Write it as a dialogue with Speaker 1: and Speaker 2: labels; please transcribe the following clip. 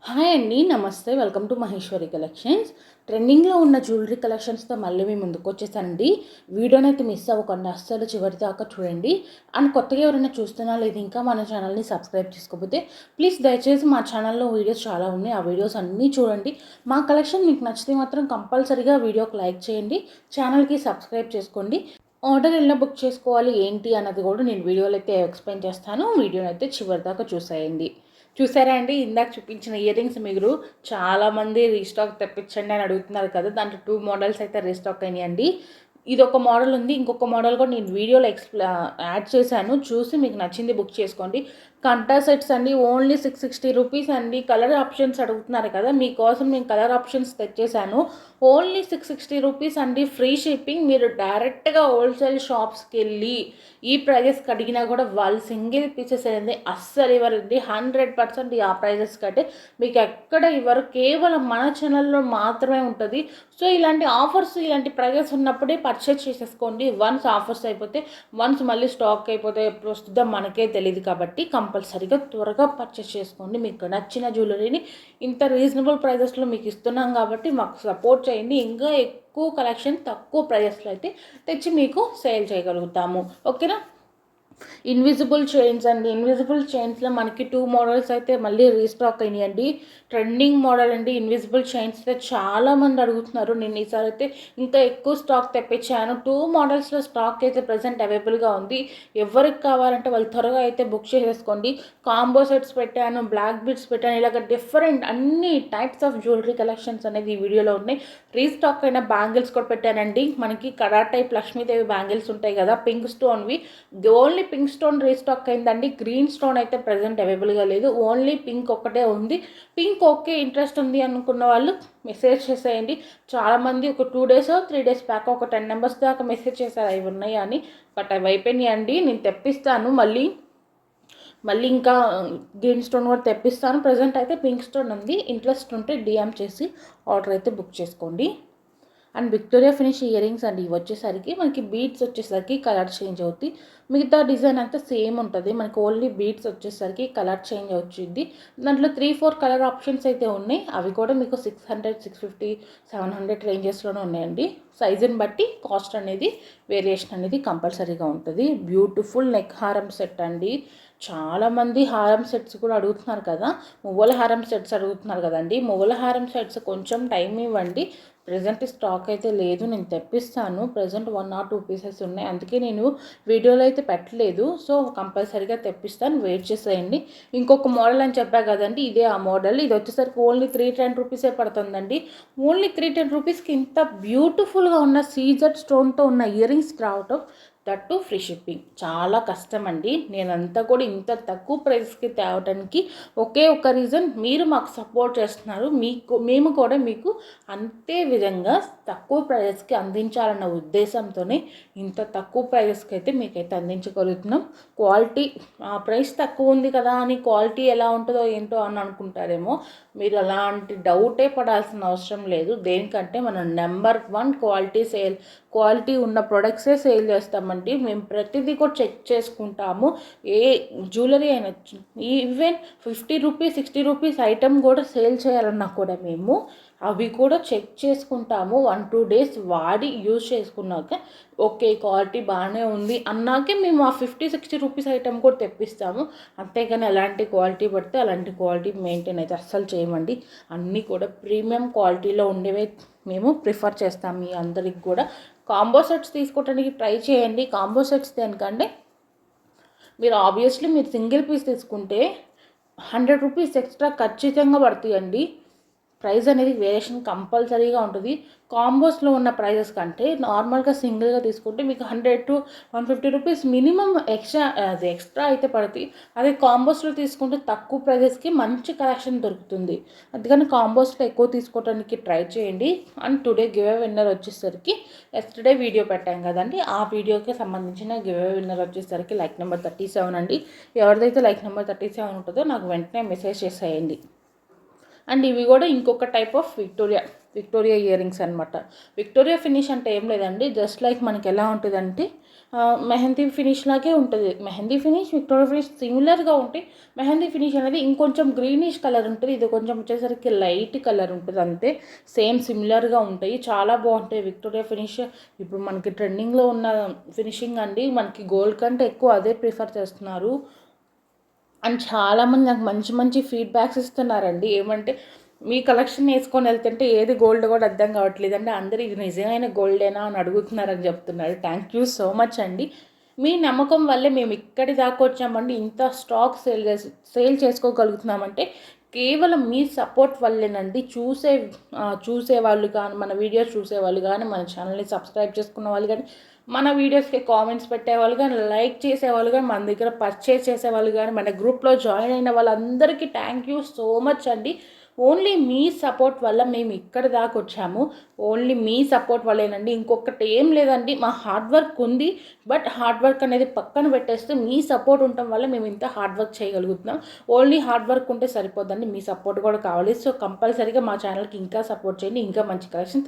Speaker 1: Hi అండి, నమస్తే. Welcome to Maheshwari collections. ట్రెండింగ్లో ఉన్న జ్యువెలరీ కలెక్షన్స్తో మళ్ళీ మీ ముందుకు వచ్చేసానండి. వీడియోనైతే మిస్ అవ్వకుండా అస్సలు చివరి దాకా చూడండి. అండ్ కొత్తగా ఎవరైనా చూస్తున్నా లేదు ఇంకా మన ఛానల్ని సబ్స్క్రైబ్ చేసుకోకపోతే ప్లీజ్ దయచేసి మా ఛానల్లో వీడియోస్ చాలా ఉన్నాయి, ఆ వీడియోస్ అన్నీ చూడండి. మా కలెక్షన్ మీకు నచ్చితే మాత్రం కంపల్సరీగా వీడియోకి లైక్ చేయండి, ఛానల్కి సబ్స్క్రైబ్ చేసుకోండి. ఆర్డర్ ఎలా బుక్ చేసుకోవాలి ఏంటి అన్నది కూడా నేను వీడియోలో అయితే ఎక్స్ప్లెయిన్ చేస్తాను. వీడియోని అయితే చివరి దాకా చూసేయండి. చూసారా అండి, ఇందాక చూపించిన ఇయర్ రింగ్స్ మీరు చాలామంది రీస్టాక్ తెప్పించండి అని అడుగుతున్నారు కదా, దాంట్లో 2 మోడల్స్ అయితే రీస్టాక్ అయినాయండి. ఇది ఒక మోడల్ ఉంది, ఇంకొక మోడల్ కూడా నేను వీడియోలో యాడ్ చేశాను, చూసి మీకు నచ్చింది బుక్ చేసుకోండి. కంటా సెట్స్ అండి, ఓన్లీ 660 రూపీస్ అండి. కలర్ ఆప్షన్స్ అడుగుతున్నారు కదా, మీకోసం నేను కలర్ ఆప్షన్స్ తెచ్చేసాను. ఓన్లీ 660 రూపీస్ అండి, ఫ్రీ షిప్పింగ్. మీరు డైరెక్ట్గా హోల్సేల్ షాప్స్కి వెళ్ళి ఈ ప్రైజెస్కి అడిగినా కూడా వాళ్ళు సింగిల్ పీసెస్ అనేది అస్సలు ఇవ్వరండి. 100% ఆ ప్రైజెస్ కంటే మీకు ఎక్కడ ఇవ్వరు, కేవలం మన ఛానల్లో మాత్రమే ఉంటుంది. సో ఇలాంటి ఆఫర్స్, ఇలాంటి ప్రైజెస్ ఉన్నప్పుడే పర్చేస్ చేసేసుకోండి. వన్స్ ఆఫర్స్ అయిపోతే, వన్స్ మళ్ళీ స్టాక్ అయిపోతే ఎప్పుడు వస్తుందో మనకే తెలియదు కాబట్టి కంపల్సరీగా త్వరగా పర్చేస్ చేసుకోండి. మీకు నచ్చిన జ్యువెలరీని ఇంత రీజనబుల్ ప్రైజెస్లో మీకు ఇస్తున్నాం కాబట్టి మాకు సపోర్ట్ చేయండి. ఇంకా ఎక్కువ కలెక్షన్ తక్కువ ప్రైజెస్లో అయితే తెచ్చి మీకు సేల్ చేయగలుగుతాము. ఓకేనా. ఇన్విజిబుల్ చైన్స్ అండి, ఇన్విజిబుల్ చైన్స్లో మనకి 2 మోడల్స్ అయితే మళ్ళీ రీస్టాక్ అయినాయండి. ట్రెండింగ్ మోడల్ అండి. ఇన్విజిబుల్ చైన్స్ అయితే చాలామంది అడుగుతున్నారు. నేను ఈసారి అయితే ఇంకా ఎక్కువ స్టాక్ తెప్పించాను. 2 మోడల్స్లో స్టాక్ అయితే ప్రజెంట్ అవైలబుల్గా ఉంది. ఎవరికి కావాలంటే వాళ్ళు త్వరగా అయితే బుక్ చేసేసుకోండి. కాంబో సెట్స్ పెట్టాను, బ్లాక్ బిట్స్ పెట్టాను, ఇలాగ డిఫరెంట్ అన్ని టైప్స్ ఆఫ్ జ్యువెలరీ కలెక్షన్స్ అనేది ఈ వీడియోలో ఉన్నాయి. రీస్టాక్ అయిన బ్యాంగిల్స్ కూడా పెట్టానండి. మనకి కడా టైప్ లక్ష్మీదేవి బ్యాంగిల్స్ ఉంటాయి కదా, పింక్ స్టోన్వి. ఓన్లీ పింక్ స్టోన్ రీస్టాక్ అయిందండి. గ్రీన్ స్టోన్ అయితే ప్రజెంట్ అవైలబుల్గా లేదు, ఓన్లీ పింక్ ఒక్కటే ఉంది. పింక్ ఓకే, ఇంట్రెస్ట్ ఉంది అనుకున్న వాళ్ళు మెసేజ్ చేసేయండి. చాలామంది ఒక 2 డేస్ 3 డేస్ బ్యాక్ ఒక 10 మెంబర్స్ దాకా మెసేజ్ చేశారు అవి ఉన్నాయి అని. బట్ అవి అయిపోయినాయి అండి. నేను తెప్పిస్తాను మళ్ళీ ఇంకా గ్రీన్ స్టోన్ కూడా తెప్పిస్తాను. ప్రజెంట్ అయితే పింక్ స్టోన్ ఉంది. ఇంట్రెస్ట్ ఉంటే డిఎం చేసి ఆర్డర్ అయితే బుక్ చేసుకోండి. And Victoria finish ear rings అండి. ఇవి వచ్చేసరికి మనకి బీడ్స్ వచ్చేసరికి కలర్ చేంజ్ అవుతుంది. మిగతా డిజైన్ అంతా సేమ్ ఉంటుంది. మనకి ఓన్లీ బీడ్స్ వచ్చేసరికి కలర్ చేంజ్ వచ్చింది. దాంట్లో 3-4 కలర్ ఆప్షన్స్ అయితే ఉన్నాయి. అవి కూడా మీకు 600, 650, 700 రేంజెస్లోనే ఉన్నాయండి. సైజుని బట్టి కాస్ట్ అనేది వేరియేషన్ అనేది కంపల్సరీగా ఉంటుంది. బ్యూటిఫుల్ నెక్ హారం సెట్ అండి. చాలామంది హారం సెట్స్ కూడా అడుగుతున్నారు కదా, మువ్వల హారం సెట్స్ అడుగుతున్నారు కదండి. మువ్వల హారం సెట్స్ కొంచెం టైం ఇవ్వండి. ప్రజెంట్ స్టాక్ అయితే లేదు, నేను తెప్పిస్తాను. ప్రజెంట్ 1 or 2 పీసెస్ ఉన్నాయి, అందుకే నేను వీడియోలో అయితే పెట్టలేదు. సో కంపల్సరీగా తెప్పిస్తాను, వెయిట్ చేసేయండి. ఇంకొక మోడల్ అని చెప్పా కదండి, ఇదే ఆ మోడల్. ఇది వచ్చేసరికి ఓన్లీ 310 రూపీసే పడుతుందండి. ఓన్లీ 310 రూపీస్కి ఇంత బ్యూటిఫుల్గా ఉన్న సీజర్ స్టోన్తో ఉన్న ఇయర్ రింగ్స్ రావటం, దట్టు ఫ్రీ షిప్పింగ్, చాలా కష్టం అండి. నేనంతా కూడా ఇంత తక్కువ ప్రైస్కి తేవడానికి ఒకే ఒక రీజన్, మీరు మాకు సపోర్ట్ చేస్తున్నారు. మేము కూడా మీకు అంతే విధంగా తక్కువ ప్రైస్కి అందించాలన్న ఉద్దేశంతోనే ఇంత తక్కువ ప్రైస్కి అయితే మీకైతే అందించగలుగుతున్నాం. క్వాలిటీ, ప్రైస్ తక్కువ ఉంది కదా అని క్వాలిటీ ఎలా ఉంటుందో ఏంటో అని అనుకుంటారేమో. మీరు అలాంటి డౌటే పడాల్సిన అవసరం లేదు. దేనికంటే మనం నెంబర్ 1 క్వాలిటీ ఉన్న ప్రొడక్ట్సే సేల్ చేస్తామండి. మేము ప్రతిదీ కూడా చెక్ చేసుకుంటాము. ఏ జ్యువెలరీ అయినా, ఈవెన్ 50 రూపీస్ 60 రూపీస్ ఐటమ్ కూడా సేల్ చేయాలన్నా కూడా మేము అవి కూడా చెక్ చేసుకుంటాము. 1-2 డేస్ వాడి యూజ్ చేసుకున్నాక ఓకే క్వాలిటీ బాగానే ఉంది అన్నాకే మేము ఆ 50-60 రూపీస్ ఐటమ్ కూడా తెప్పిస్తాము. అంతేగాని ఎలాంటి క్వాలిటీ పడితే అలాంటి క్వాలిటీ మెయింటైన్ అయితే అస్సలు చేయమండి. అన్నీ కూడా ప్రీమియం క్వాలిటీలో ఉండేవే మేము ప్రిఫర్ చేస్తాం. మీ అందరికి కూడా కాంబో సెట్స్ తీసుకోవడానికి ట్రై చేయండి. కాంబో సెట్స్ దేనికంటే మీరు ఆబ్వియస్లీ మీరు సింగిల్ పీస్ తీసుకుంటే 100 రూపీస్ ఎక్స్ట్రా ఖచ్చితంగా పడుతాయండి. ప్రైస్ అనేది వేరియేషన్ కంపల్సరీగా ఉంటుంది. కాంబోస్లో ఉన్న ప్రైజెస్ కంటే నార్మల్గా సింగిల్గా తీసుకుంటే మీకు 100-150 రూపీస్ మినిమం ఎక్స్ట్రా అయితే పడుతుంది. అదే కాంబోస్లో తీసుకుంటే తక్కువ ప్రైజెస్కి మంచి కలెక్షన్ దొరుకుతుంది. అందుకని కాంబోస్లో ఎక్కువ తీసుకోవడానికి ట్రై చేయండి. And today give away winner వచ్చేసరికి ఎస్టర్డే వీడియో పెట్టాం కదండి, ఆ వీడియోకి సంబంధించిన గివ్ అవే విన్నర్ వచ్చేసరికి లైక్ నెంబర్ 37 అండి. ఎవరిదైతే లైక్ నెంబర్ 37 ఉంటుందో నాకు వెంటనే మెసేజ్ చేసేయండి. అండ్ ఇవి కూడా ఇంకొక type of Victoria ear rings అనమాట. విక్టోరియా ఫినిష్ అంటే ఏం లేదండి, జస్ట్ లైక్ మనకి ఎలా ఉంటుందంటే మెహందీ ఫినిష్ లాగే ఉంటుంది. మెహందీ ఫినిష్, విక్టోరియా ఫినిష్ సిమిలర్గా ఉంటాయి. మెహందీ ఫినిష్ అనేది ఇంకొంచెం గ్రీనిష్ కలర్ ఉంటుంది, ఇది కొంచెం వచ్చేసరికి లైట్ కలర్ ఉంటుంది అంతే. సేమ్ సిమిలర్గా ఉంటాయి, చాలా బాగుంటాయి విక్టోరియా ఫినిష్. ఇప్పుడు మనకి ట్రెండింగ్లో ఉన్న ఫినిషింగ్ అండి, మనకి గోల్డ్ కంటే ఎక్కువ అదే ప్రిఫర్ చేస్తున్నారు. అండ్ చాలామంది నాకు మంచి మంచి ఫీడ్బ్యాక్స్ ఇస్తున్నారండి. ఏమంటే మీ కలెక్షన్ వేసుకొని వెళ్తుంటే ఏది గోల్డ్ కూడా అర్థం కావట్లేదు అంటే అందరూ ఇది నిజమైన గోల్డేనా అని అడుగుతున్నారని చెప్తున్నారు. థ్యాంక్ యూ సో మచ్ అండి. మీ నమ్మకం వల్లే మేము ఇక్కడి దాకా వచ్చామండి. ఇంత స్టాక్ సేల్ చేసుకోగలుగుతున్నామంటే కేవలం మీ సపోర్ట్ వల్లేనండి. చూసేవాళ్ళు కానీ, మన వీడియోస్ చూసేవాళ్ళు కానీ, మన ఛానల్ని సబ్స్క్రైబ్ చేసుకున్న వాళ్ళు కానీ, మన వీడియోస్కి కామెంట్స్ పెట్టేవాళ్ళు కానీ, లైక్ చేసేవాళ్ళు కానీ, మన దగ్గర పర్చేస్ చేసేవాళ్ళు కానీ, మన గ్రూప్లో జాయిన్ అయిన వాళ్ళందరికీ థ్యాంక్ యూ సో మచ్ అండి. ఓన్లీ మీ సపోర్ట్ వల్ల మేము ఇక్కడి దాకా వచ్చాము. ఓన్లీ మీ సపోర్ట్ వల్లేనండి, ఇంకొకటి ఏం లేదండి. మా హార్డ్ వర్క్ ఉంది, బట్ హార్డ్ వర్క్ అనేది పక్కన పెట్టేస్తే మీ సపోర్ట్ ఉండటం వల్ల మేము ఇంత హార్డ్ వర్క్ చేయగలుగుతున్నాం. ఓన్లీ హార్డ్ వర్క్ ఉంటే సరిపోద్దండి, మీ సపోర్ట్ కూడా కావాలి. సో కంపల్సరీగా మా ఛానల్కి ఇంకా సపోర్ట్ చేయండి, ఇంకా మంచి కలెక్షన్